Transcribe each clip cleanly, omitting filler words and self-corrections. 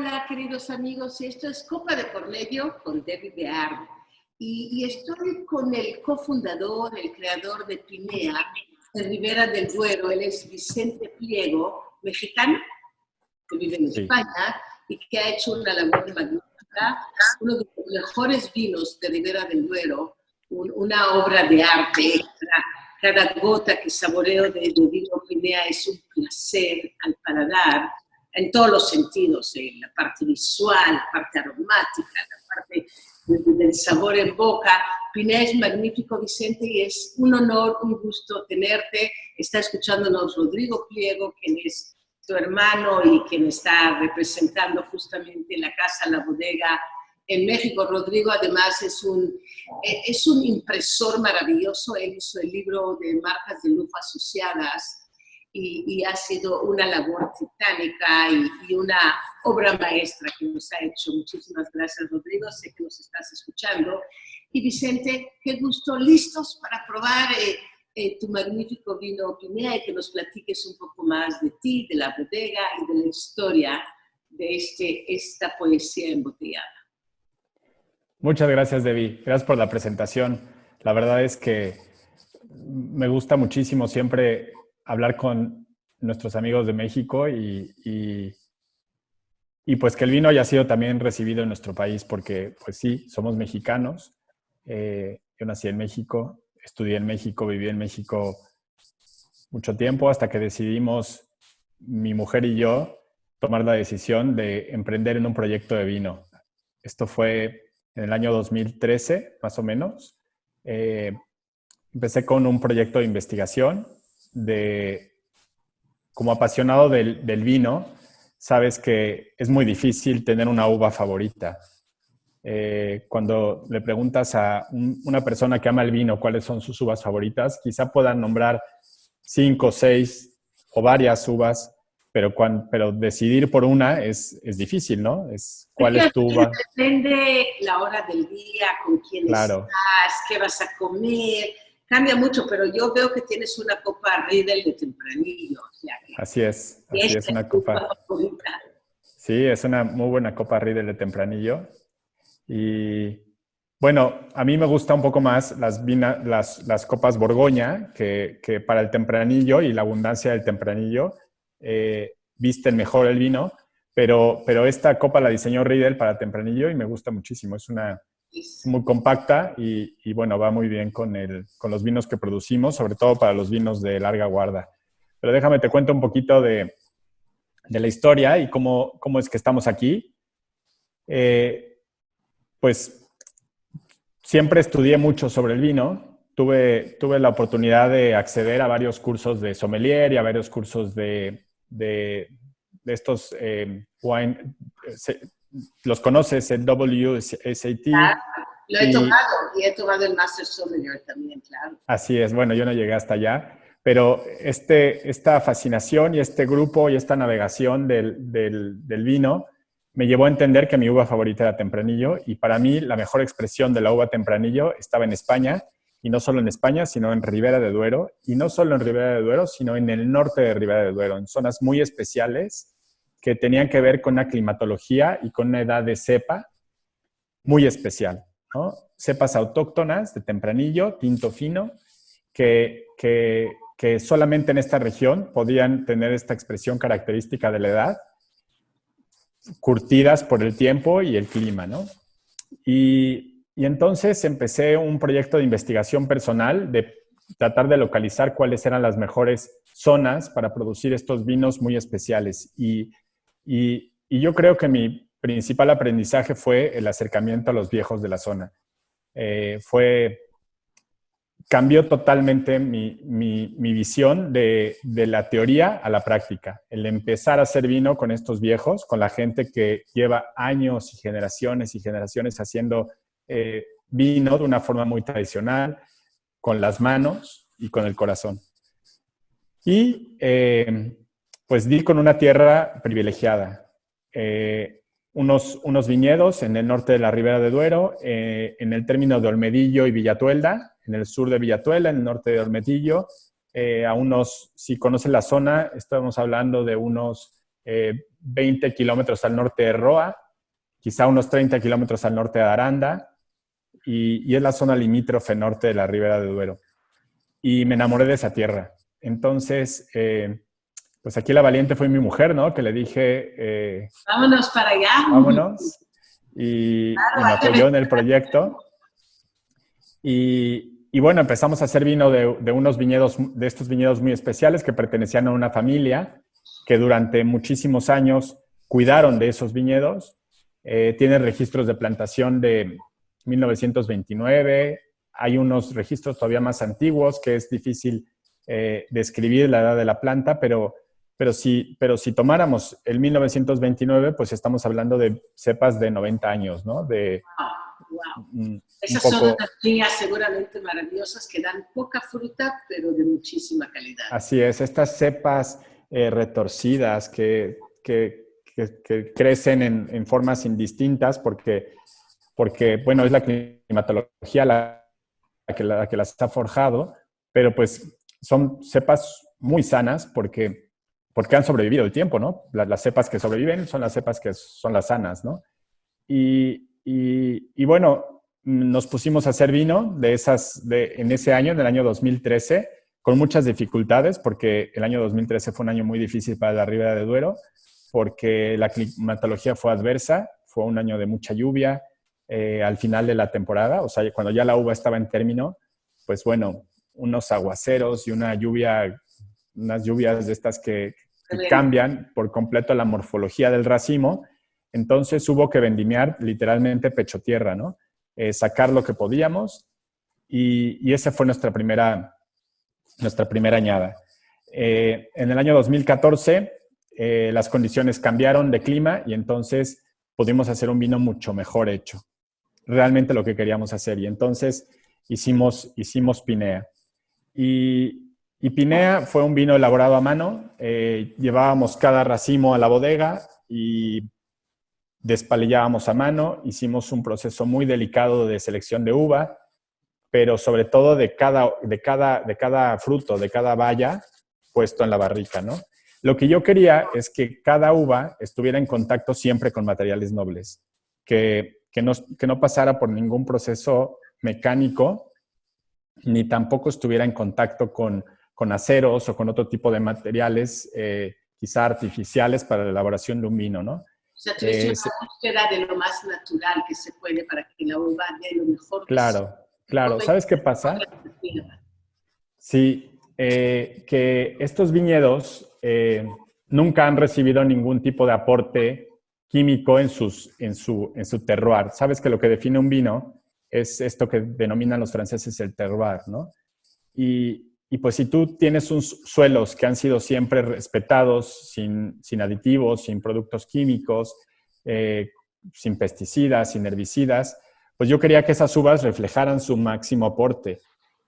Hola, queridos amigos. Esto es Copa de por Medio con Debbie Beard. Y estoy con el cofundador, el creador de Pinea, de Ribera del Duero. Él es Vicente Pliego, mexicano, que vive en España y que ha hecho una labor magnífica. Uno de los mejores vinos de Ribera del Duero, una obra de arte extra. Cada gota que saboreo de vino Pinea es un placer al paladar, en todos los sentidos, la parte visual, la parte aromática, la parte del sabor en boca. Pinea es magnífico, Vicente, y es un honor, un gusto tenerte. Está escuchándonos Rodrigo Pliego, quien es tu hermano y quien está representando justamente la casa, la bodega en México. Rodrigo además es un impresor maravilloso. Él hizo el libro de marcas de lujo asociadas y ha sido una labor titánica y una obra maestra que nos ha hecho. Muchísimas gracias, Rodrigo. Sé que nos estás escuchando. Y Vicente, qué gusto, listos para probar tu magnífico vino Pinea y que nos platiques un poco más de ti, de la bodega y de la historia de esta poesía embotellada. Muchas gracias, Debbie. Gracias por la presentación. La verdad es que me gusta muchísimo siempre hablar con nuestros amigos de México y pues que el vino haya sido también recibido en nuestro país, porque pues sí, somos mexicanos. Yo nací en México, estudié en México, viví en México mucho tiempo hasta que decidimos, mi mujer y yo, tomar la decisión de emprender en un proyecto de vino. Esto fue en el año 2013, más o menos. Empecé con un proyecto de investigación. Como apasionado del vino, sabes que es muy difícil tener una uva favorita. Cuando le preguntas a una persona que ama el vino cuáles son sus uvas favoritas, quizá puedan nombrar 5, 6 o varias uvas, pero decidir por una es difícil, ¿no? ¿Cuál es tu uva? Depende la hora del día, con quién estás, qué vas a comer. Cambia mucho, pero yo veo que tienes una copa Riedel de tempranillo. O sea, así es una copa. Sí, es una muy buena copa Riedel de tempranillo. Y bueno, a mí me gusta un poco más las copas Borgoña, que para el tempranillo y la abundancia del tempranillo visten mejor el vino, pero esta copa la diseñó Riedel para tempranillo y me gusta muchísimo. Es muy compacta y bueno, va muy bien con los vinos que producimos, sobre todo para los vinos de larga guarda. Pero déjame te cuento un poquito de la historia y cómo es que estamos aquí. Pues siempre estudié mucho sobre el vino. Tuve la oportunidad de acceder a varios cursos de sommelier y a varios cursos de estos wine. ¿Los conoces? El WSAT. Lo he tomado y he tomado el Master Sommelier también, claro. Así es. Bueno, yo no llegué hasta allá, pero esta fascinación y este grupo y esta navegación del vino me llevó a entender que mi uva favorita era Tempranillo y para mí la mejor expresión de la uva Tempranillo estaba en España y no solo en España, sino en Ribera de Duero y no solo en Ribera de Duero, sino en el norte de Ribera de Duero, en zonas muy especiales que tenían que ver con una climatología y con una edad de cepa muy especial, ¿no? Cepas autóctonas de Tempranillo, tinto fino, que solamente en esta región podían tener esta expresión característica de la edad, curtidas por el tiempo y el clima, ¿no? Y entonces empecé un proyecto de investigación personal de tratar de localizar cuáles eran las mejores zonas para producir estos vinos muy especiales. Y yo creo que mi principal aprendizaje fue el acercamiento a los viejos de la zona. Cambió totalmente mi visión de la teoría a la práctica. El empezar a hacer vino con estos viejos, con la gente que lleva años y generaciones haciendo vino de una forma muy tradicional, con las manos y con el corazón. Y pues di con una tierra privilegiada. Unos viñedos en el norte de la Ribera de Duero, en el término de Olmedillo y Villatuelda, en el sur de Villatuelda, en el norte de Olmedillo. Si conocen la zona, estamos hablando de unos 20 kilómetros al norte de Roa, quizá unos 30 kilómetros al norte de Aranda, y es la zona limítrofe norte de la Ribera de Duero. Y me enamoré de esa tierra. Entonces, pues aquí la valiente fue mi mujer, ¿no? Que le dije, Vámonos para allá. vámonos, y me apoyó en el proyecto. Y bueno, empezamos a hacer vino de unos viñedos, de estos viñedos muy especiales que pertenecían a una familia que durante muchísimos años cuidaron de esos viñedos. Tiene registros de plantación de 1929. Hay unos registros todavía más antiguos que es difícil describir la edad de la planta, pero si tomáramos el 1929, pues estamos hablando de cepas de 90 años, ¿no? Wow. Esas son unas viñas seguramente maravillosas que dan poca fruta, pero de muchísima calidad. Así es, estas cepas retorcidas que crecen en formas indistintas porque, bueno, es la climatología la que las ha forjado, pero pues son cepas muy sanas porque han sobrevivido el tiempo, ¿no? Las cepas que sobreviven son las cepas que son las sanas, ¿no? Y bueno, nos pusimos a hacer vino en ese año, en el año 2013, con muchas dificultades, porque el año 2013 fue un año muy difícil para la Ribera de Duero, porque la climatología fue adversa, fue un año de mucha lluvia al final de la temporada, o sea, cuando ya la uva estaba en término, pues bueno, unos aguaceros y unas lluvias de estas que cambian por completo la morfología del racimo. Entonces hubo que vendimiar literalmente pecho tierra, ¿no? Sacar lo que podíamos y esa fue nuestra primera añada. En el año 2014 las condiciones cambiaron de clima y entonces pudimos hacer un vino mucho mejor hecho. Realmente lo que queríamos hacer. Y entonces hicimos Pinea. Y Pinea fue un vino elaborado a mano. Llevábamos cada racimo a la bodega y despalillábamos a mano, hicimos un proceso muy delicado de selección de uva, pero sobre todo de cada fruto, de cada baya puesto en la barrica, ¿no? Lo que yo quería es que cada uva estuviera en contacto siempre con materiales nobles, que no pasara por ningún proceso mecánico, ni tampoco estuviera en contacto con aceros o con otro tipo de materiales, quizá artificiales para la elaboración de un vino, ¿no? O sea, tú hiciste una búsqueda de lo más natural que se puede para que la uva dé lo mejor. Claro. ¿Sabes qué pasa? Sí, que estos viñedos nunca han recibido ningún tipo de aporte químico en su terroir. Sabes que lo que define un vino es esto que denominan los franceses el terroir, ¿no? Y pues si tú tienes suelos que han sido siempre respetados, sin aditivos, sin productos químicos, sin pesticidas, sin herbicidas, pues yo quería que esas uvas reflejaran su máximo aporte.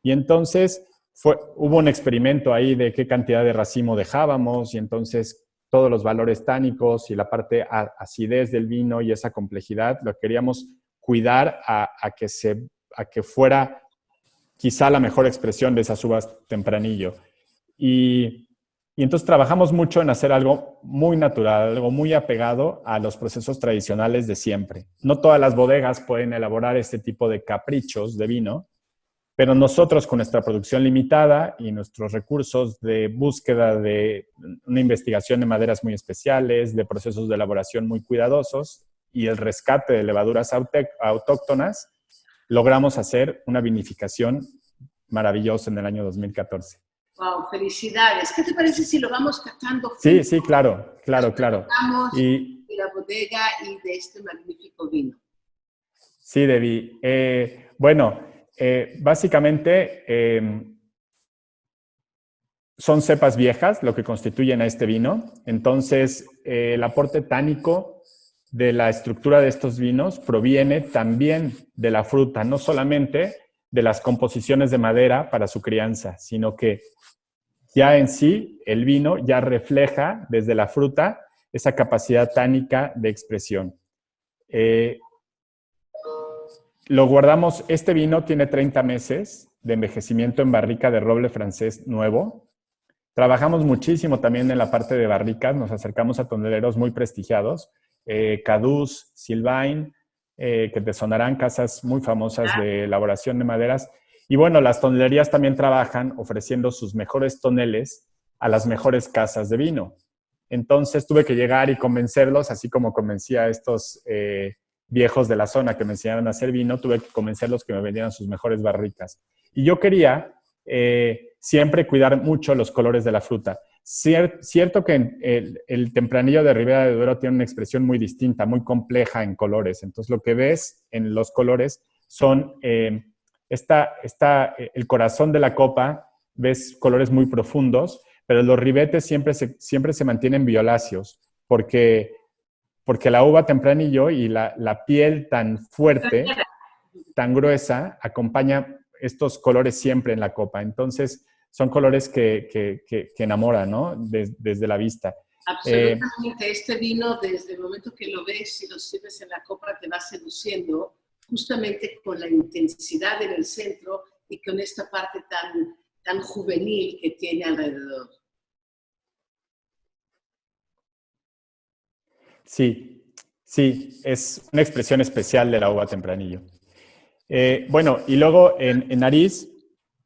Y entonces hubo un experimento ahí de qué cantidad de racimo dejábamos y entonces todos los valores tánicos y la parte acidez del vino y esa complejidad lo queríamos cuidar a que fuera quizá la mejor expresión de esas uvas tempranillo. Y entonces trabajamos mucho en hacer algo muy natural, algo muy apegado a los procesos tradicionales de siempre. No todas las bodegas pueden elaborar este tipo de caprichos de vino, pero nosotros con nuestra producción limitada y nuestros recursos de búsqueda de una investigación de maderas muy especiales, de procesos de elaboración muy cuidadosos y el rescate de levaduras autóctonas, logramos hacer una vinificación maravillosa en el año 2014. Wow, felicidades. ¿Qué te parece si lo vamos catando? Sí, claro. Y de la bodega y de este magnífico vino. Sí, Debbie. Bueno, básicamente son cepas viejas lo que constituyen a este vino. Entonces, el aporte tánico de la estructura de estos vinos proviene también de la fruta, no solamente de las composiciones de madera para su crianza, sino que ya en sí el vino ya refleja desde la fruta esa capacidad tánica de expresión. Lo guardamos, este vino tiene 30 meses de envejecimiento en barrica de roble francés nuevo Trabajamos muchísimo también en la parte de barricas, nos acercamos a toneleros muy prestigiados, Caduz, Sylvain, que te sonarán, casas muy famosas de elaboración de maderas. Y bueno, las tonelerías también trabajan ofreciendo sus mejores toneles a las mejores casas de vino. Entonces tuve que llegar y convencerlos, así como convencí a estos viejos de la zona que me enseñaron a hacer vino, tuve que convencerlos que me vendieran sus mejores barricas. Y yo quería siempre cuidar mucho los colores de la fruta. Cierto que el tempranillo de Ribera de Duero tiene una expresión muy distinta, muy compleja en colores. Entonces, lo que ves en los colores son el corazón de la copa, ves colores muy profundos, pero los ribetes siempre se mantienen violáceos, porque la uva tempranillo y la piel tan fuerte, tan gruesa, acompaña estos colores siempre en la copa. Entonces, son colores que enamoran, ¿no? Desde la vista. Absolutamente. Este vino, desde el momento que lo ves y lo sirves en la copa, te va seduciendo justamente con la intensidad en el centro y con esta parte tan juvenil que tiene alrededor. Sí, sí, es una expresión especial de la uva tempranillo. Bueno, y luego en nariz,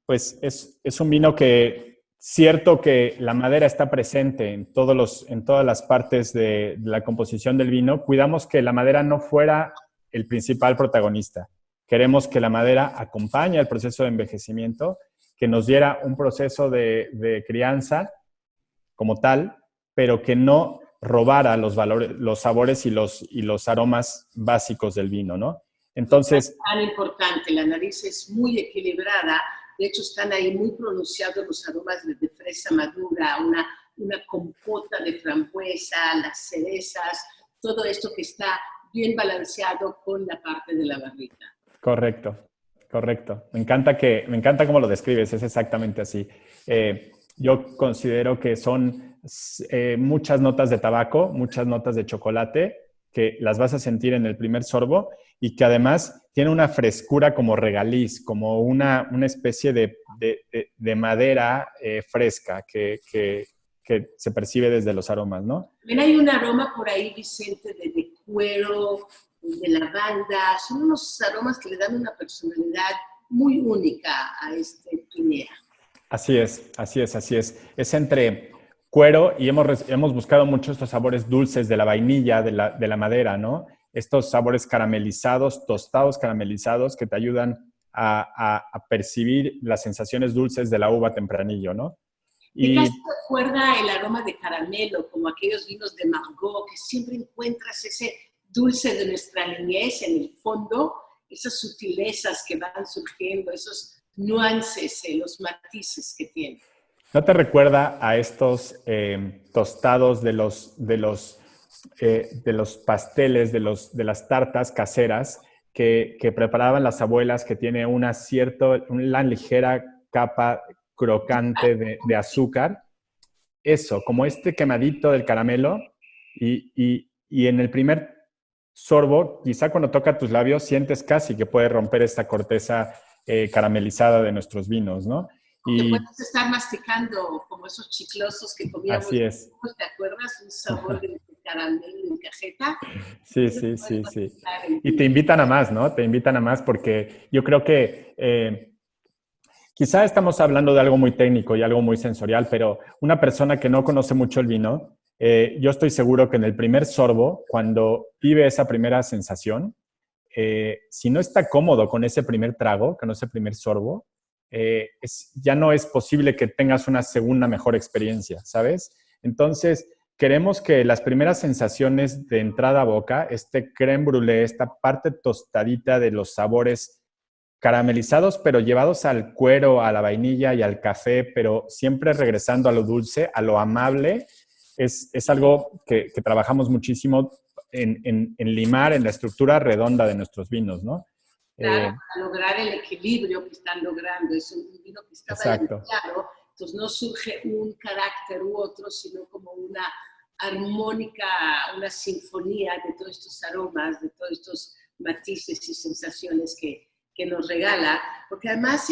pues es un vino que, cierto que la madera está presente en todas las partes de la composición del vino, cuidamos que la madera no fuera el principal protagonista. Queremos que la madera acompañe el proceso de envejecimiento, que nos diera un proceso de crianza como tal, pero que no robara los valores, los sabores y los aromas básicos del vino, ¿no? Entonces, es tan importante, la nariz es muy equilibrada, de hecho están ahí muy pronunciados los aromas de fresa madura, una compota de frambuesa, las cerezas, todo esto que está bien balanceado con la parte de la barrica. Correcto, correcto. Me encanta cómo lo describes, es exactamente así. Yo considero que son muchas notas de tabaco, muchas notas de chocolate, que las vas a sentir en el primer sorbo y que además tiene una frescura como regaliz, como una especie de madera fresca que se percibe desde los aromas, ¿no? También hay un aroma por ahí, Vicente, de cuero, de lavanda. Son unos aromas que le dan una personalidad muy única a este Pinea. Así es, así es, así es. Es entre cuero y hemos buscado mucho estos sabores dulces de la vainilla, de la madera, ¿no? Estos sabores caramelizados, tostados caramelizados que te ayudan a percibir las sensaciones dulces de la uva tempranillo, ¿no? ¿Qué casi te recuerda el aroma de caramelo, como aquellos vinos de Margaux, que siempre encuentras ese dulce de nuestra niñez en el fondo, esas sutilezas que van surgiendo, esos nuances, los matices que tiene? ¿No te recuerda a estos tostados de los pasteles, de las tartas caseras que preparaban las abuelas, que tiene una ligera capa crocante de azúcar? Eso, como este quemadito del caramelo y en el primer sorbo, quizá cuando toca tus labios, sientes casi que puede romper esta corteza caramelizada de nuestros vinos, ¿no? Que puedes estar masticando como esos chiclosos que comíamos. Así es. ¿Te acuerdas? Un sabor de caramelo en cajeta. Sí, sí, sí, sí. Y te invitan a más, ¿no? Te invitan a más porque yo creo que quizá estamos hablando de algo muy técnico y algo muy sensorial, pero una persona que no conoce mucho el vino, yo estoy seguro que en el primer sorbo, cuando vive esa primera sensación, si no está cómodo con ese primer trago, con ese primer sorbo, ya no es posible que tengas una segunda mejor experiencia, ¿sabes? Entonces, queremos que las primeras sensaciones de entrada a boca, este crème brûlée, esta parte tostadita de los sabores caramelizados, pero llevados al cuero, a la vainilla y al café, pero siempre regresando a lo dulce, a lo amable, es algo que trabajamos muchísimo en limar, en la estructura redonda de nuestros vinos, ¿no? Claro, para lograr el equilibrio que están logrando. Es un vino que está balanceado, entonces no surge un carácter u otro, sino como una armónica, una sinfonía de todos estos aromas, de todos estos matices y sensaciones que nos regala, porque además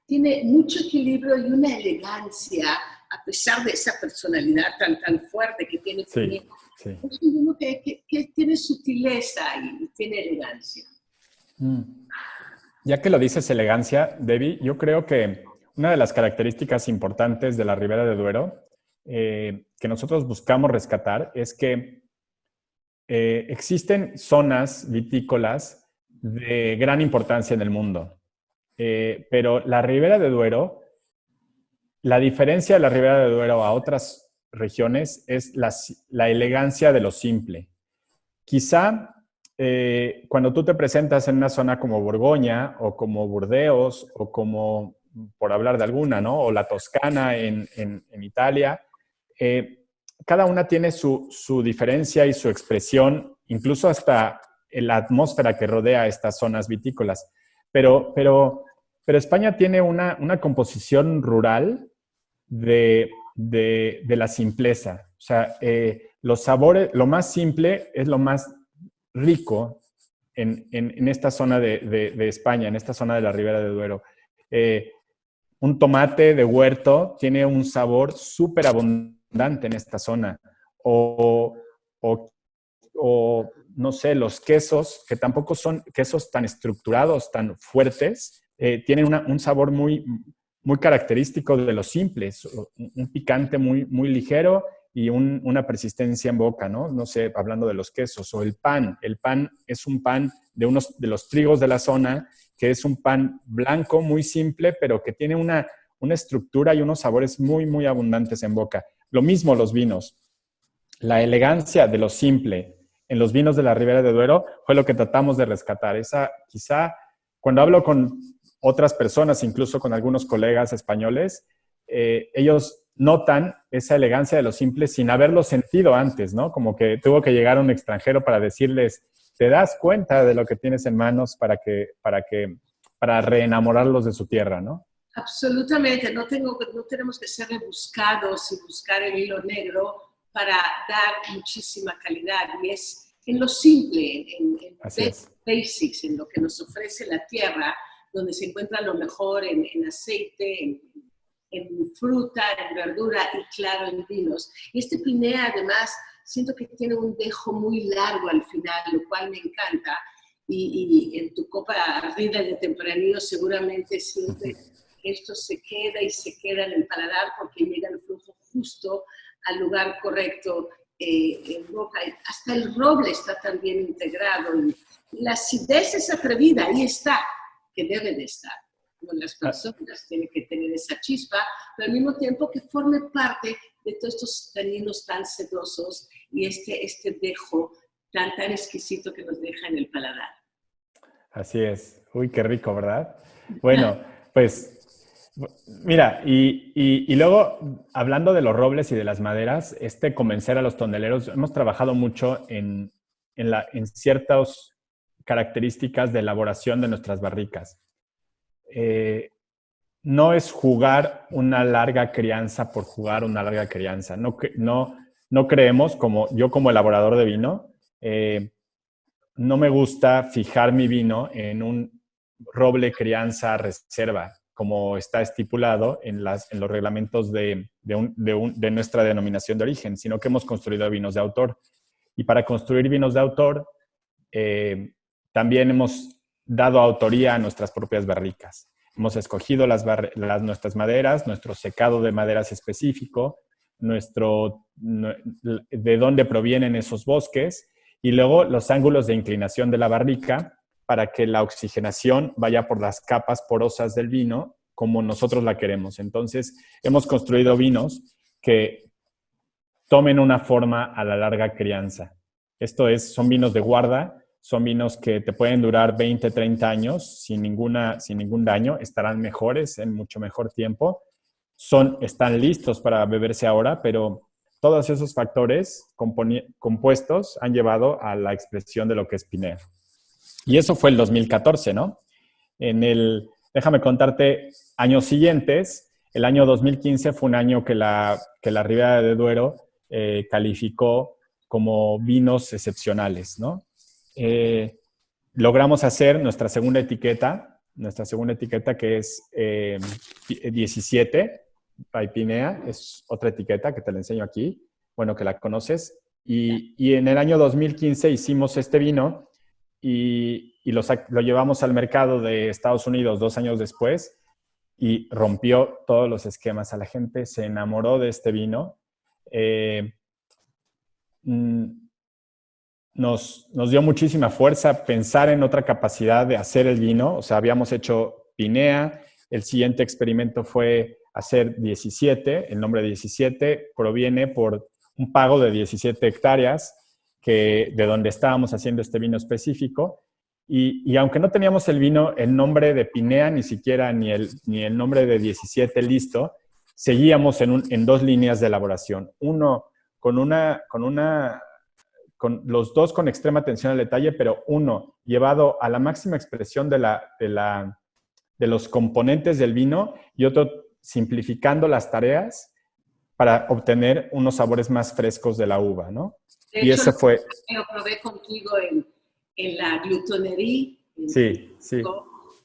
tiene mucho equilibrio y una elegancia a pesar de esa personalidad tan fuerte que tiene Sí, Pineda, sí. es un vino que tiene sutileza y tiene elegancia. Mm. Ya que lo dices elegancia, Debbie, yo creo que una de las características importantes de la Ribera de Duero que nosotros buscamos rescatar es que existen zonas vitícolas de gran importancia en el mundo, pero la Ribera de Duero, la diferencia de la Ribera de Duero a otras regiones es la elegancia de lo simple. Quizá cuando tú te presentas en una zona como Borgoña o como Burdeos o como, por hablar de alguna, ¿no? O la Toscana en Italia, eh, cada una tiene su diferencia y su expresión, incluso hasta en la atmósfera que rodea estas zonas vitícolas. Pero, pero, pero España tiene una composición rural de la simpleza. O sea, los sabores, lo más simple es lo más rico en esta zona de España, en esta zona de la Ribera de Duero. Eh, un tomate de huerto tiene un sabor súper abundante en esta zona. O, o, o, no sé, los quesos, que tampoco son quesos tan estructurados, tan fuertes, tienen un sabor muy característico de los simples, un picante muy ligero y una persistencia en boca, ¿no? No sé, hablando de los quesos, o el pan. El pan es un pan de los trigos de la zona, que es un pan blanco, muy simple, pero que tiene una estructura y unos sabores muy abundantes en boca. Lo mismo los vinos. La elegancia de lo simple en los vinos de la Ribera de Duero fue lo que tratamos de rescatar. Esa, quizá, cuando hablo con otras personas, incluso con algunos colegas españoles, ellos notan esa elegancia de lo simple sin haberlo sentido antes, ¿no? Como que tuvo que llegar un extranjero para decirles, te das cuenta de lo que tienes en manos para reenamorarlos de su tierra, ¿no? Absolutamente, no tenemos que ser rebuscados y buscar el hilo negro para dar muchísima calidad. Y es en lo simple, en Así es. basics, en lo que nos ofrece la tierra, donde se encuentra lo mejor en aceite, en fruta, en verdura y claro, en vinos. Y este Pinea, además, siento que tiene un dejo muy largo al final, lo cual me encanta. Y en tu copa arriba de tempranillo seguramente siempre esto se queda y se queda en el paladar porque llega el flujo justo al lugar correcto en boca. Hasta el roble está también integrado. Y la acidez es atrevida, ahí está, que debe de estar. Como las personas tienen que tener esa chispa, pero al mismo tiempo que forme parte de todos estos taninos tan sedosos y este dejo tan exquisito que nos deja en el paladar. Así es. Uy, qué rico, ¿verdad? Bueno, pues mira, y luego, hablando de los robles y de las maderas, convencer a los toneleros, hemos trabajado mucho en ciertas características de elaboración de nuestras barricas. No es jugar una larga crianza por jugar una larga crianza. No creemos, yo como elaborador de vino, no me gusta fijar mi vino en un roble crianza reserva, como está estipulado en los reglamentos de nuestra denominación de origen, sino que hemos construido vinos de autor. Y para construir vinos de autor, también hemos dado autoría a nuestras propias barricas. Hemos escogido nuestras maderas, nuestro secado de maderas específico, de dónde provienen esos bosques, y luego los ángulos de inclinación de la barrica para que la oxigenación vaya por las capas porosas del vino como nosotros la queremos. Entonces, hemos construido vinos que tomen una forma a la larga crianza. Son vinos de guarda, son vinos que te pueden durar 20, 30 años sin ningún daño, estarán mejores en mucho mejor tiempo, están listos para beberse ahora, pero todos esos factores compuestos han llevado a la expresión de lo que es Pinea. Y eso fue el 2014, ¿no? Déjame contarte, años siguientes, el año 2015 fue un año que la Ribera de Duero calificó como vinos excepcionales, ¿no? Logramos hacer nuestra segunda etiqueta que es 17, by Pinea, es otra etiqueta que te la enseño aquí, bueno, que la conoces. Y en el año 2015 hicimos este vino y lo llevamos al mercado de Estados Unidos 2 años después y rompió todos los esquemas. A la gente se enamoró de este vino. Nos dio muchísima fuerza pensar en otra capacidad de hacer el vino. O sea, habíamos hecho Pinea, el siguiente experimento fue hacer 17, el nombre 17 proviene por un pago de 17 hectáreas de donde estábamos haciendo este vino específico. Y aunque no teníamos el vino, el nombre de Pinea, ni siquiera ni el nombre de 17 listo, seguíamos en 2 líneas de elaboración. Uno con los dos con extrema atención al detalle, pero uno llevado a la máxima expresión de los componentes del vino y otro simplificando las tareas para obtener unos sabores más frescos de la uva, ¿no? De y hecho, eso fue... Lo probé contigo en la Glutonería. Sí, sí.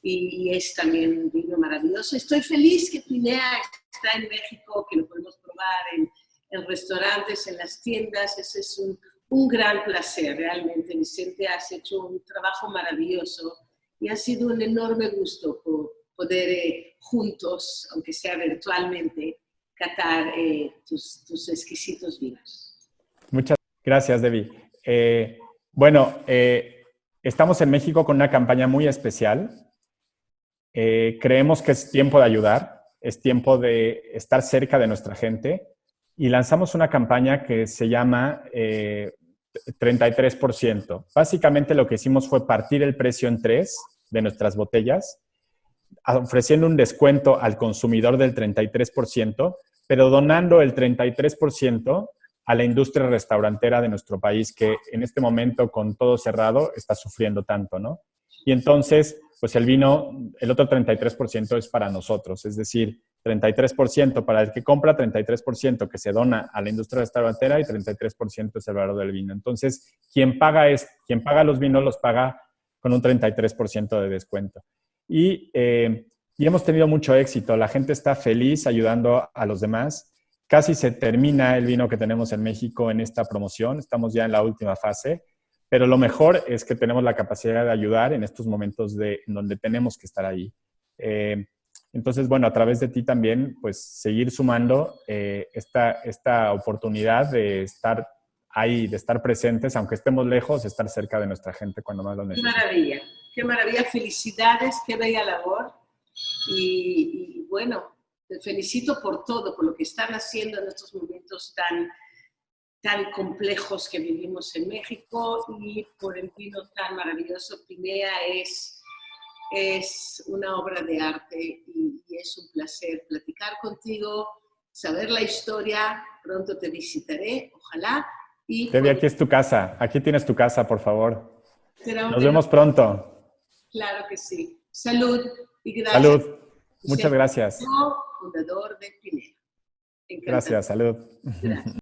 Y es también un vino maravilloso. Estoy feliz que Pinea está en México, que lo podemos probar en restaurantes, en las tiendas. Ese es un gran placer, realmente. Vicente, has hecho un trabajo maravilloso y ha sido un enorme gusto poder juntos, aunque sea virtualmente, catar tus exquisitos vinos. Muchas gracias, Debbie. Estamos en México con una campaña muy especial. Creemos que es tiempo de ayudar, es tiempo de estar cerca de nuestra gente y lanzamos una campaña que se llama 33%. Básicamente lo que hicimos fue partir el precio en 3 de nuestras botellas, ofreciendo un descuento al consumidor del 33%, pero donando el 33% a la industria restaurantera de nuestro país, que en este momento, con todo cerrado, está sufriendo tanto, ¿no? Y entonces, pues el vino, el otro 33% es para nosotros, es decir, 33% para el que compra, 33% que se dona a la industria restaurantera y 33% es el valor del vino. Entonces, quien paga los vinos los paga con un 33% de descuento. Y hemos tenido mucho éxito. La gente está feliz ayudando a los demás. Casi se termina el vino que tenemos en México en esta promoción. Estamos ya en la última fase. Pero lo mejor es que tenemos la capacidad de ayudar en estos momentos en donde tenemos que estar ahí. Entonces, bueno, a través de ti también, pues, seguir sumando esta oportunidad de estar ahí, de estar presentes, aunque estemos lejos, estar cerca de nuestra gente cuando más lo necesita. Qué maravilla, felicidades, qué bella labor. Y bueno, te felicito por todo, por lo que están haciendo en estos momentos tan complejos que vivimos en México y por el vino tan maravilloso. Pinea es una obra de arte y es un placer platicar contigo, saber la historia. Pronto te visitaré, ojalá. Debbie, aquí es tu casa. Aquí tienes tu casa, por favor. Nos vemos pronto. Claro que sí. Salud y gracias. Salud. Muchas gracias. Fundador de Pinea. Gracias, salud. Gracias.